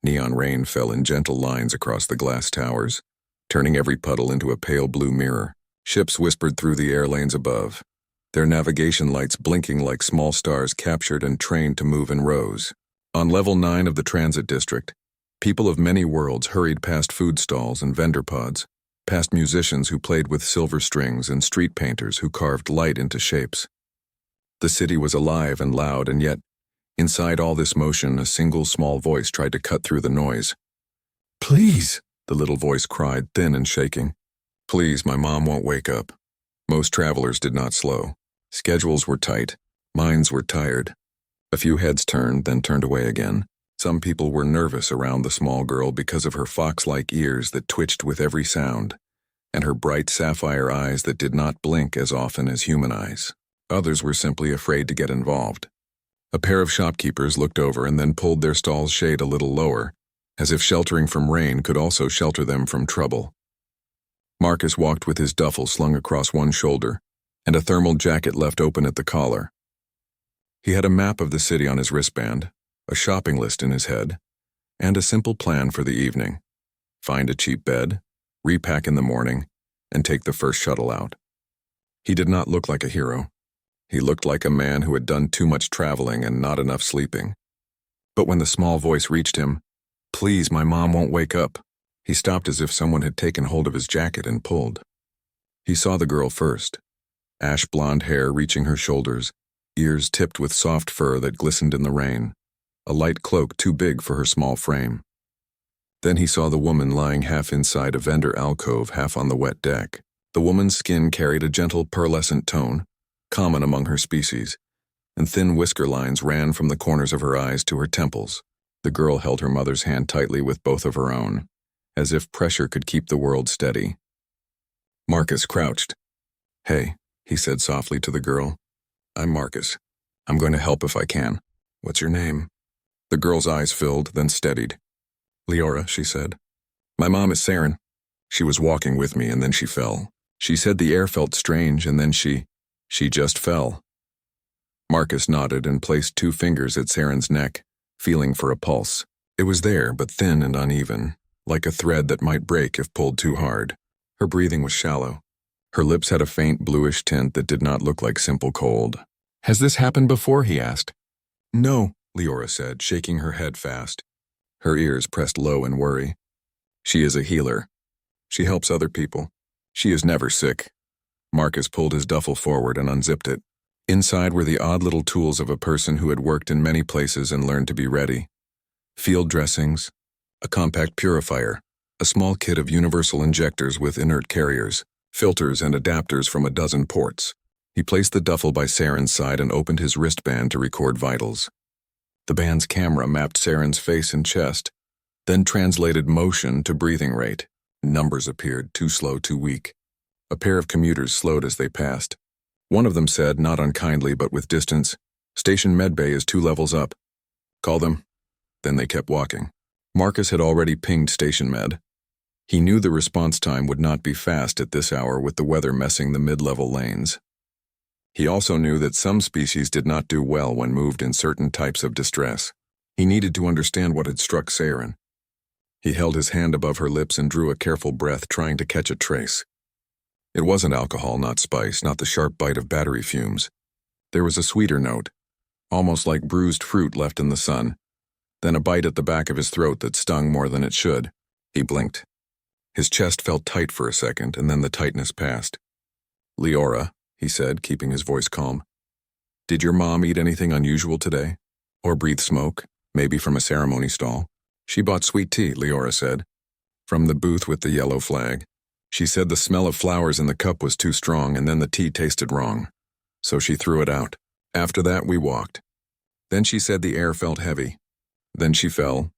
Neon rain fell in gentle lines across the glass towers, turning every puddle into a pale blue mirror. Ships whispered through the air lanes above, their navigation lights blinking like small stars captured and trained to move in rows. On level 9 of the transit district, people of many worlds hurried past food stalls and vendor pods, past musicians who played with silver strings and street painters who carved light into shapes. The city was alive and loud, and yet, inside all this motion, a single small voice tried to cut through the noise. "Please," the little voice cried, thin and shaking. "Please, my mom won't wake up." Most travelers did not slow. Schedules were tight. Minds were tired. A few heads turned, then turned away again. Some people were nervous around the small girl because of her fox-like ears that twitched with every sound, and her bright sapphire eyes that did not blink as often as human eyes. Others were simply afraid to get involved. A pair of shopkeepers looked over and then pulled their stall's shade a little lower, as if sheltering from rain could also shelter them from trouble. Marcus walked with his duffel slung across one shoulder, and a thermal jacket left open at the collar. He had a map of the city on his wristband, a shopping list in his head, and a simple plan for the evening. Find a cheap bed, repack in the morning, and take the first shuttle out. He did not look like a hero. He looked like a man who had done too much traveling and not enough sleeping. But when the small voice reached him, "Please, my mom won't wake up," he stopped as if someone had taken hold of his jacket and pulled. He saw the girl first, ash blonde hair reaching her shoulders, ears tipped with soft fur that glistened in the rain, a light cloak too big for her small frame. Then he saw the woman lying half inside a vendor alcove, half on the wet deck. The woman's skin carried a gentle pearlescent tone, common among her species, and thin whisker lines ran from the corners of her eyes to her temples. The girl held her mother's hand tightly with both of her own, as if pressure could keep the world steady. Marcus crouched. "Hey," he said softly to the girl. "I'm Marcus. I'm going to help if I can. What's your name?" The girl's eyes filled, then steadied. "Leora," she said. "My mom is Saren. She was walking with me and then she fell. She said the air felt strange and then she just fell." Marcus nodded and placed 2 fingers at Saren's neck, feeling for a pulse. It was there, but thin and uneven, like a thread that might break if pulled too hard. Her breathing was shallow. Her lips had a faint bluish tint that did not look like simple cold. "Has this happened before?" he asked. "No," Leora said, shaking her head fast. Her ears pressed low in worry. "She is a healer. She helps other people. She is never sick." Marcus pulled his duffel forward and unzipped it. Inside were the odd little tools of a person who had worked in many places and learned to be ready. Field dressings, a compact purifier, a small kit of universal injectors with inert carriers, filters and adapters from a dozen ports. He placed the duffel by Saren's side and opened his wristband to record vitals. The band's camera mapped Saren's face and chest, then translated motion to breathing rate. Numbers appeared, too slow, too weak. A pair of commuters slowed as they passed. One of them said, not unkindly but with distance, "Station medbay is 2 levels up. Call them." Then they kept walking. Marcus had already pinged Station Med. He knew the response time would not be fast at this hour with the weather messing the mid-level lanes. He also knew that some species did not do well when moved in certain types of distress. He needed to understand what had struck Saren. He held his hand above her lips and drew a careful breath, trying to catch a trace. It wasn't alcohol, not spice, not the sharp bite of battery fumes. There was a sweeter note, almost like bruised fruit left in the sun, then a bite at the back of his throat that stung more than it should. He blinked. His chest felt tight for a second, and then the tightness passed. "Leora," he said, keeping his voice calm. "Did your mom eat anything unusual today? Or breathe smoke, maybe from a ceremony stall?" "She bought sweet tea," Leora said, "from the booth with the yellow flag. She said the smell of flowers in the cup was too strong and then the tea tasted wrong. So she threw it out. After that, we walked. Then she said the air felt heavy. Then she fell."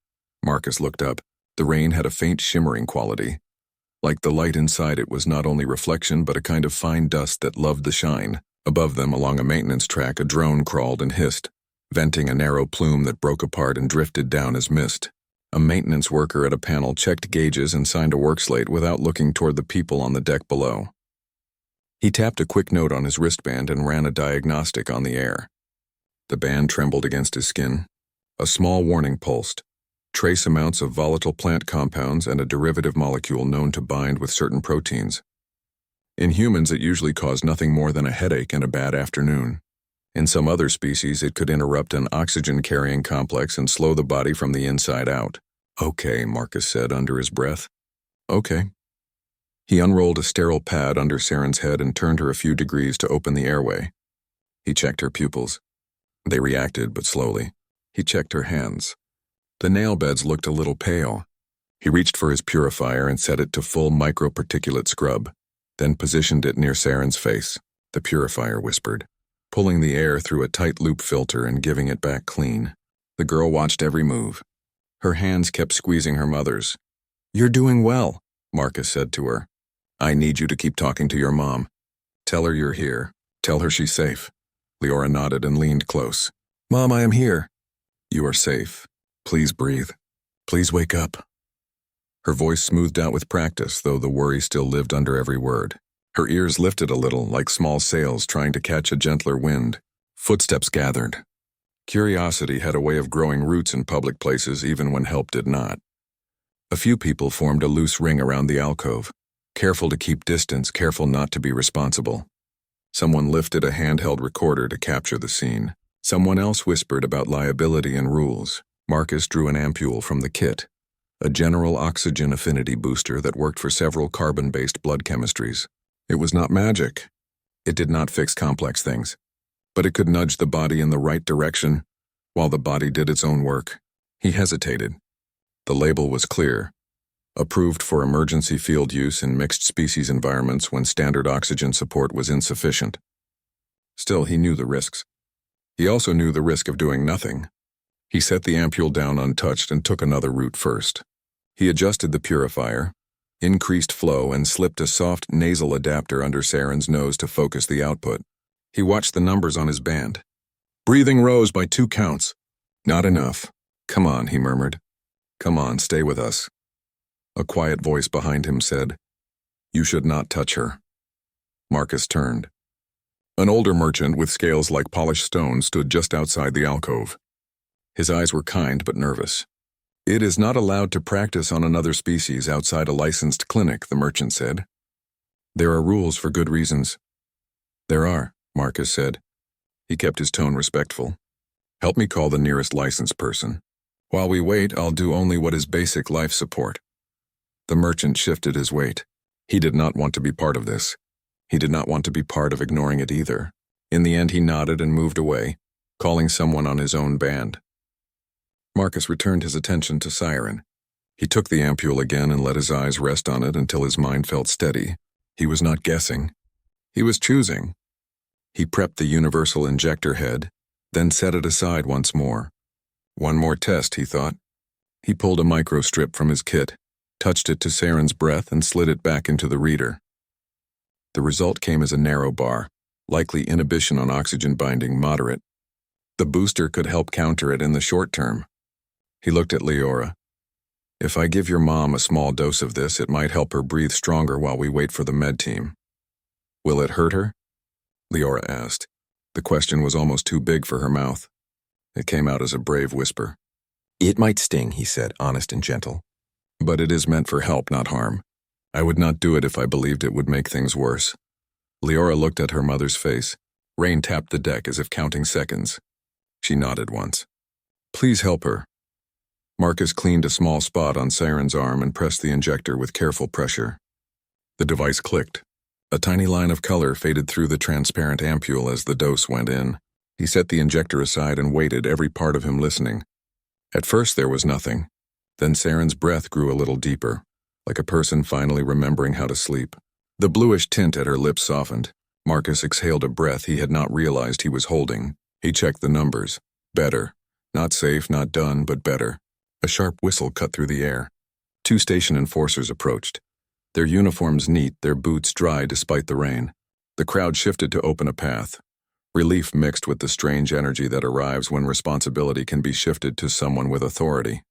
Marcus looked up. The rain had a faint shimmering quality. Like the light inside it was not only reflection but a kind of fine dust that loved the shine. Above them, along a maintenance track, a drone crawled and hissed, venting a narrow plume that broke apart and drifted down as mist. A maintenance worker at a panel checked gauges and signed a work slate without looking toward the people on the deck below. He tapped a quick note on his wristband and ran a diagnostic on the air. The band trembled against his skin. A small warning pulsed. trace amounts of volatile plant compounds and a derivative molecule known to bind with certain proteins. In humans, it usually caused nothing more than a headache and a bad afternoon. In some other species, it could interrupt an oxygen-carrying complex and slow the body from the inside out. "Okay," Marcus said under his breath. "Okay." He unrolled a sterile pad under Saren's head and turned her a few degrees to open the airway. He checked her pupils. They reacted, but slowly. He checked her hands. The nail beds looked a little pale. He reached for his purifier and set it to full microparticulate scrub, then positioned it near Saren's face. The purifier whispered, pulling the air through a tight loop filter and giving it back clean. The girl watched every move. Her hands kept squeezing her mother's. "You're doing well," Marcus said to her. "I need you to keep talking to your mom. Tell her you're here. Tell her she's safe." Leora nodded and leaned close. "Mom, I am here." "You are safe. Please breathe. Please wake up." Her voice smoothed out with practice, though the worry still lived under every word. Her ears lifted a little, like small sails trying to catch a gentler wind. Footsteps gathered. Curiosity had a way of growing roots in public places even when help did not. A few people formed a loose ring around the alcove, careful to keep distance, careful not to be responsible. Someone lifted a handheld recorder to capture the scene. Someone else whispered about liability and rules. Marcus drew an ampule from the kit, a general oxygen affinity booster that worked for several carbon-based blood chemistries. It was not magic. It did not fix complex things, but it could nudge the body in the right direction while the body did its own work. He hesitated. The label was clear. Approved for emergency field use in mixed species environments when standard oxygen support was insufficient. Still, he knew the risks. He also knew the risk of doing nothing. He set the ampule down untouched and took another route first. He adjusted the purifier, increased flow, and slipped a soft nasal adapter under Saren's nose to focus the output. He watched the numbers on his band. Breathing rose by 2 counts. "Not enough. Come on," he murmured. "Come on, stay with us." A quiet voice behind him said, "You should not touch her." Marcus turned. An older merchant with scales like polished stone stood just outside the alcove. His eyes were kind but nervous. "It is not allowed to practice on another species outside a licensed clinic," the merchant said. "There are rules for good reasons." "There are," Marcus said. He kept his tone respectful. "Help me call the nearest licensed person. While we wait, I'll do only what is basic life support." The merchant shifted his weight. He did not want to be part of this. He did not want to be part of ignoring it either. In the end, he nodded and moved away, calling someone on his own band. Marcus returned his attention to Siren. He took the ampule again and let his eyes rest on it until his mind felt steady. He was not guessing. He was choosing. He prepped the universal injector head, then set it aside once more. One more test, he thought. He pulled a microstrip from his kit, touched it to Saren's breath, and slid it back into the reader. The result came as a narrow bar, likely inhibition on oxygen binding moderate. The booster could help counter it in the short term. He looked at Leora. "If I give your mom a small dose of this, it might help her breathe stronger while we wait for the med team." "Will it hurt her?" Leora asked. The question was almost too big for her mouth. It came out as a brave whisper. "It might sting," he said, honest and gentle. "But it is meant for help, not harm. I would not do it if I believed it would make things worse." Leora looked at her mother's face. Rain tapped the deck as if counting seconds. She nodded once. "Please help her." Marcus cleaned a small spot on Siren's arm and pressed the injector with careful pressure. The device clicked. A tiny line of color faded through the transparent ampule as the dose went in. He set the injector aside and waited, every part of him listening. At first there was nothing. Then Saren's breath grew a little deeper, like a person finally remembering how to sleep. The bluish tint at her lips softened. Marcus exhaled a breath he had not realized he was holding. He checked the numbers. Better. Not safe, not done, but better. A sharp whistle cut through the air. 2 station enforcers approached. Their uniforms neat, their boots dry despite the rain. The crowd shifted to open a path. Relief mixed with the strange energy that arrives when responsibility can be shifted to someone with authority.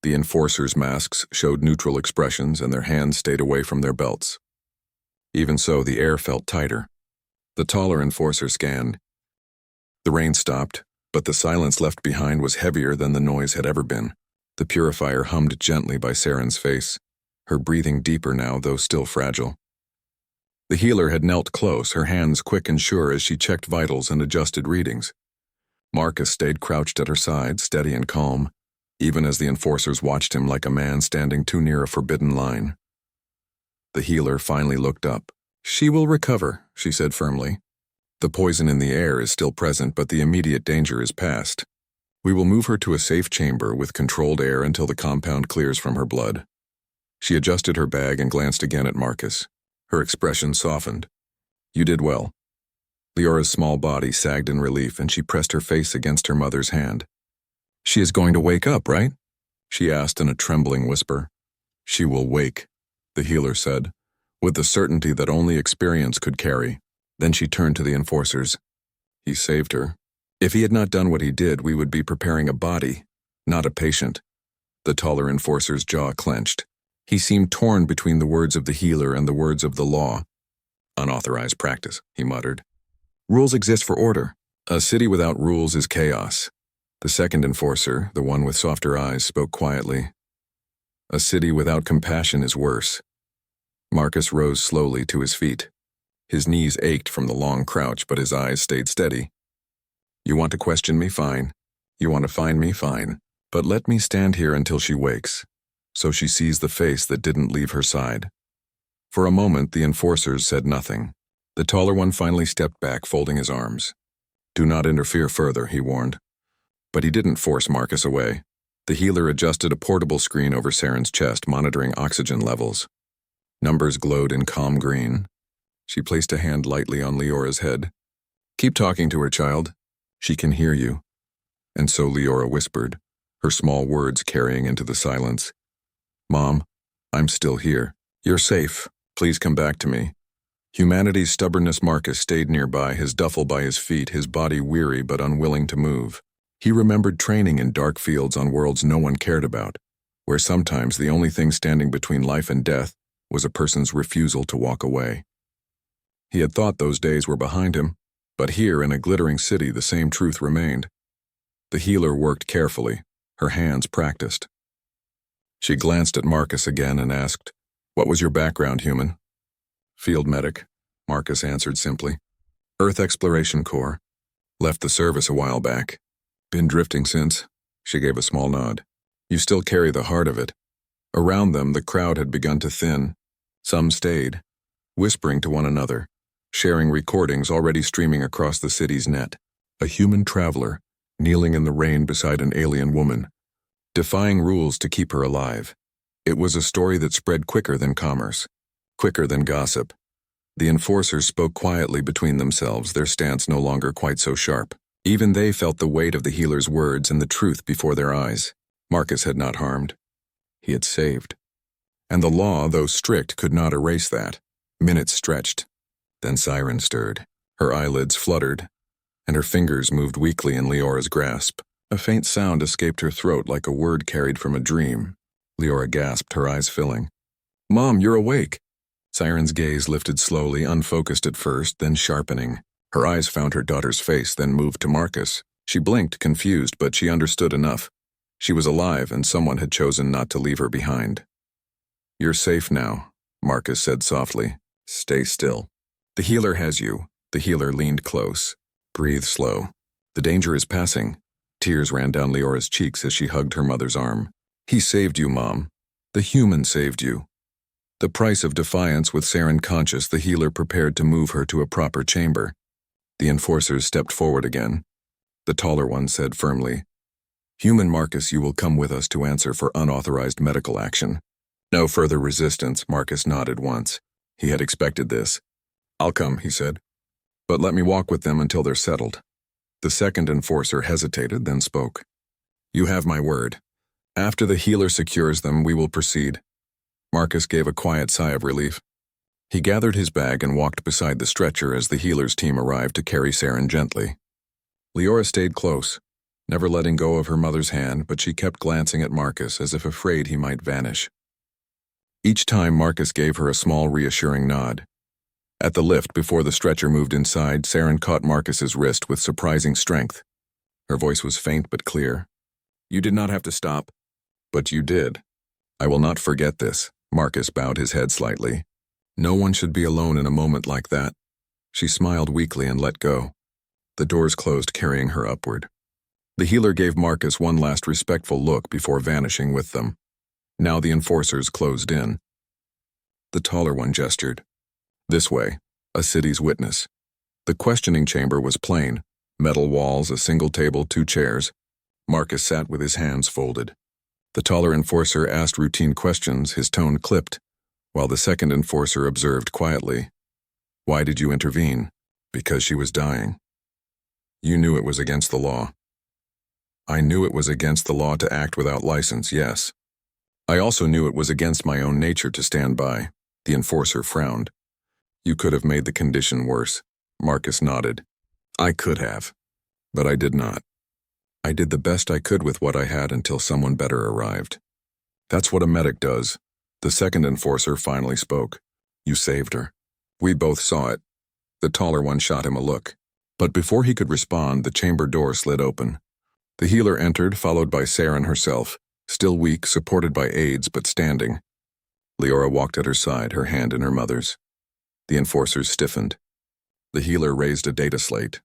The enforcers' masks showed neutral expressions and their hands stayed away from their belts. Even so, the air felt tighter. The taller enforcer scanned. The rain stopped, but the silence left behind was heavier than the noise had ever been. The purifier hummed gently by Saren's face, her breathing deeper now, though still fragile. The healer had knelt close, her hands quick and sure as she checked vitals and adjusted readings. Marcus stayed crouched at her side, steady and calm, even as the enforcers watched him like a man standing too near a forbidden line. The healer finally looked up. "She will recover," she said firmly. "The poison in the air is still present, but the immediate danger is past. We will move her to a safe chamber with controlled air until the compound clears from her blood." She adjusted her bag and glanced again at Marcus. Her expression softened. "You did well." Leora's small body sagged in relief, and she pressed her face against her mother's hand. "She is going to wake up, right?" she asked in a trembling whisper. "She will wake," the healer said, with the certainty that only experience could carry. Then she turned to the enforcers. "He saved her. If he had not done what he did, we would be preparing a body, not a patient." The taller enforcer's jaw clenched. He seemed torn between the words of the healer and the words of the law. "Unauthorized practice," he muttered. "Rules exist for order. A city without rules is chaos." The second enforcer, the one with softer eyes, spoke quietly. "A city without compassion is worse." Marcus rose slowly to his feet. His knees ached from the long crouch, but his eyes stayed steady. "You want to question me? Fine. You want to find me? Fine. But let me stand here until she wakes, so she sees the face that didn't leave her side." For a moment, the enforcers said nothing. The taller one finally stepped back, folding his arms. "Do not interfere further," he warned. But he didn't force Marcus away. The healer adjusted a portable screen over Saren's chest, monitoring oxygen levels. Numbers glowed in calm green. She placed a hand lightly on Leora's head. "Keep talking to her, child. She can hear you." And so Leora whispered, her small words carrying into the silence. "Mom, I'm still here. You're safe. Please come back to me." Humanity's stubbornness. Marcus stayed nearby, his duffel by his feet, his body weary but unwilling to move. He remembered training in dark fields on worlds no one cared about, where sometimes the only thing standing between life and death was a person's refusal to walk away. He had thought those days were behind him, but here in a glittering city the same truth remained. The healer worked carefully, her hands practiced. She glanced at Marcus again and asked, "What was your background, human?" "Field medic," Marcus answered simply. "Earth Exploration Corps. Left the service a while back. Been drifting since." She gave a small nod. "You still carry the heart of it." Around them, the crowd had begun to thin. Some stayed, whispering to one another, sharing recordings already streaming across the city's net. A human traveler, kneeling in the rain beside an alien woman, defying rules to keep her alive. It was a story that spread quicker than commerce, quicker than gossip. The enforcers spoke quietly between themselves, their stance no longer quite so sharp. Even they felt the weight of the healer's words and the truth before their eyes. Marcus had not harmed. He had saved. And the law, though strict, could not erase that. Minutes stretched. Then Siren stirred. Her eyelids fluttered, and her fingers moved weakly in Leora's grasp. A faint sound escaped her throat like a word carried from a dream. Leora gasped, her eyes filling. "Mom, you're awake." Siren's gaze lifted slowly, unfocused at first, then sharpening. Her eyes found her daughter's face, then moved to Marcus. She blinked, confused, but she understood enough. She was alive, and someone had chosen not to leave her behind. "You're safe now," Marcus said softly. "Stay still. The healer has you." The healer leaned close. "Breathe slow. The danger is passing." Tears ran down Leora's cheeks as she hugged her mother's arm. "He saved you, Mom. The human saved you." The price of defiance. With Saren conscious, the healer prepared to move her to a proper chamber. The enforcers stepped forward again. The taller one said firmly, "Human Marcus, you will come with us to answer for unauthorized medical action." No further resistance. Marcus nodded once. He had expected this. "I'll come," he said. "But let me walk with them until they're settled." The second enforcer hesitated, then spoke. "You have my word. After the healer secures them, we will proceed." Marcus gave a quiet sigh of relief. He gathered his bag and walked beside the stretcher as the healer's team arrived to carry Saren gently. Leora stayed close, never letting go of her mother's hand, but she kept glancing at Marcus as if afraid he might vanish. Each time Marcus gave her a small reassuring nod. At the lift, before the stretcher moved inside, Saren caught Marcus's wrist with surprising strength. Her voice was faint but clear. "You did not have to stop. But you did. I will not forget this. Marcus bowed his head slightly. No one should be alone in a moment like that. She smiled weakly and let go. The doors closed, carrying her upward. The healer gave Marcus one last respectful look before vanishing with them. Now the enforcers closed in. The taller one gestured. This way, a city's witness. The questioning chamber was plain. Metal walls, a single table, 2 chairs. Marcus sat with his hands folded. The taller enforcer asked routine questions, his tone clipped, while the second enforcer observed quietly. Why did you intervene? Because she was dying. You knew it was against the law. I knew it was against the law to act without license, yes. I also knew it was against my own nature to stand by. The enforcer frowned. You could have made the condition worse. Marcus nodded. I could have, but I did not. I did the best I could with what I had until someone better arrived. That's what a medic does. The second enforcer finally spoke. You saved her. We both saw it. The taller one shot him a look. But before he could respond, the chamber door slid open. The healer entered, followed by Saren herself, still weak, supported by aides, but standing. Leora walked at her side, her hand in her mother's. The enforcers stiffened. The healer raised a data slate.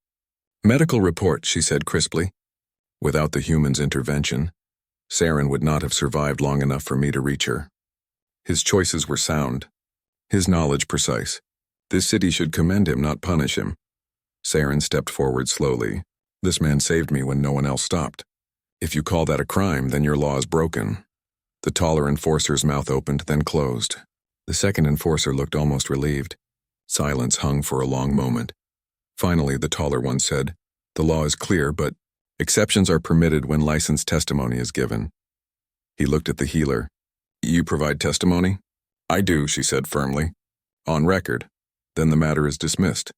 Medical report, she said crisply. Without the human's intervention, Saren would not have survived long enough for me to reach her. His choices were sound. His knowledge precise. This city should commend him, not punish him. Saren stepped forward slowly. This man saved me when no one else stopped. If you call that a crime, then your law is broken. The taller enforcer's mouth opened, then closed. The second enforcer looked almost relieved. Silence hung for a long moment. Finally, the taller one said, The law is clear, but exceptions are permitted when licensed testimony is given. He looked at the healer. You provide testimony? I do, she said firmly. On record. Then the matter is dismissed.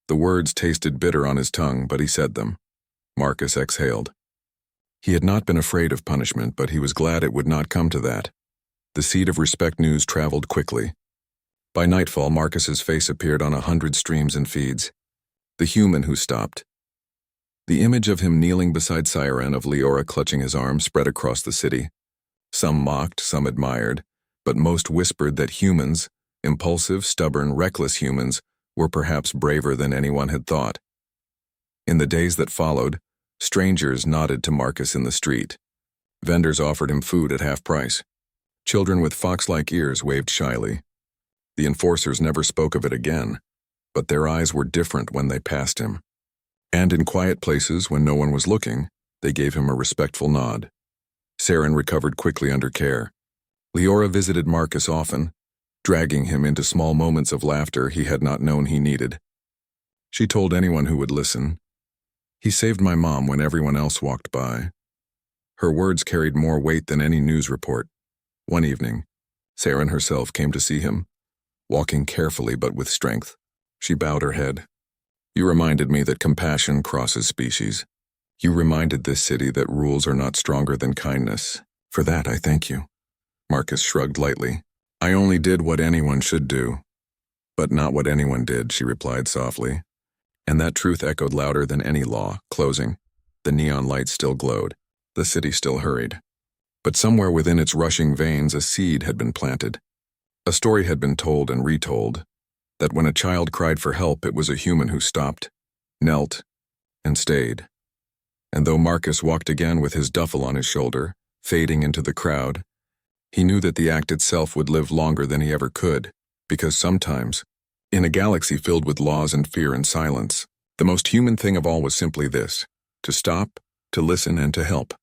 The words tasted bitter on his tongue, but he said them. Marcus exhaled. He had not been afraid of punishment, but he was glad it would not come to that. The seed of respect news traveled quickly. By nightfall, Marcus's face appeared on 100 streams and feeds. The human who stopped. The image of him kneeling beside Siren, of Leora clutching his arm, spread across the city. Some mocked, some admired, but most whispered that humans, impulsive, stubborn, reckless humans, were perhaps braver than anyone had thought. In the days that followed, strangers nodded to Marcus in the street. Vendors offered him food at half price. Children with fox-like ears waved shyly. The enforcers never spoke of it again, but their eyes were different when they passed him. And in quiet places, when no one was looking, they gave him a respectful nod. Saren recovered quickly under care. Leora visited Marcus often, dragging him into small moments of laughter he had not known he needed. She told anyone who would listen, He saved my mom when everyone else walked by. Her words carried more weight than any news report. One evening, Saren herself came to see him, walking carefully but with strength. She bowed her head. You reminded me that compassion crosses species. You reminded this city that rules are not stronger than kindness. For that, I thank you. Marcus shrugged lightly. I only did what anyone should do. But not what anyone did, she replied softly. And that truth echoed louder than any law. Closing. The neon lights still glowed. The city still hurried. But somewhere within its rushing veins, a seed had been planted. A story had been told and retold, that when a child cried for help, it was a human who stopped, knelt, and stayed. And though Marcus walked again with his duffel on his shoulder, fading into the crowd, he knew that the act itself would live longer than he ever could, because sometimes, in a galaxy filled with laws and fear and silence, the most human thing of all was simply this: to stop, to listen, and to help.